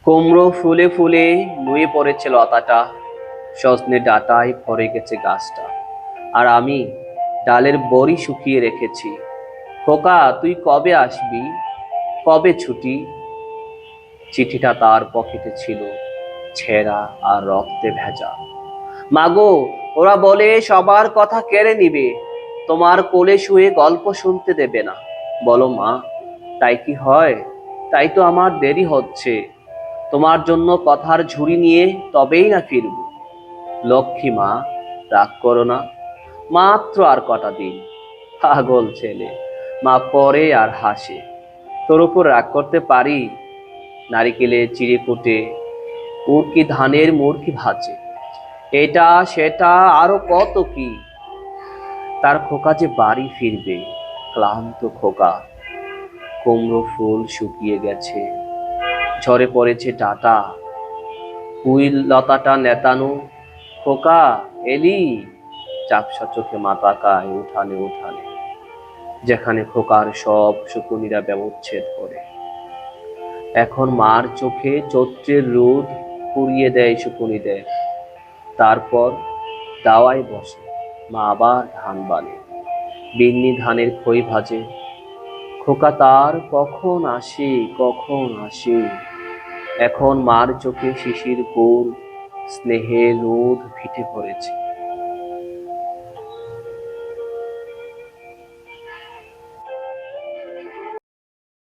কুমড়ো ফুলে ফুলে নুয়ে পড়েছে লতাটা, সজনে ডাঁটায় ভরে গেছে গাছটা। আর আমি ডালের বড়ি শুকিয়ে রেখেছি। খোকা, তুই কবে আসবি? কবে ছুটি? চিঠিটা তার পকেটে ছিল, ছেঁড়া আর রক্তে ভেজা। মাগো, ওরা বলে সবার কথা কেড়ে নিবে, তোমার কোলে শুয়ে গল্প শুনতে দেবে না। বলো মা, তাই কি হয়? তাই তো আমার দেরি হচ্ছে। তোমার জন্য কথার ঝুড়ি নিয়ে তবেই না ফিরব। লক্ষ্মী মা, রাগ করো না, মাত্র আর কটা দিন। পাগল ছেলে। মা পড়ে আর হাসে। তোর উপর রাগ করতে পারি? নারিকেলে চিড়ে কুটে, উড়কি ধানের মুড়কি ভাজে, এটা সেটা আরো কত কি। তার খোকা যে বাড়ি ফিরবে, ক্লান্ত খোকা। কুমড়ো ফুল শুকিয়ে গেছে, ঝরে পড়েছে ডাঁটা, পুঁই লতাটা নেতানো। খোকা, এলি? চাপসা চোখে মা তাকায় উঠানে উঠানে, যেখানে খোকার সব শকুনিরা ব্যবচ্ছেদ করে। এখন মার চোখে চৈত্রের রোদ পুড়িয়ে দেয় শকুনিদের। তারপর দাওয়ায় বসে মা আবার ধান বানে, বিন্নি ধানের খই ভাজে। খোকা তার কখন আসে, কখন আসে। এখন মার চোখে শিশির গোল, স্নেহের রোদ ফিটে পড়েছে।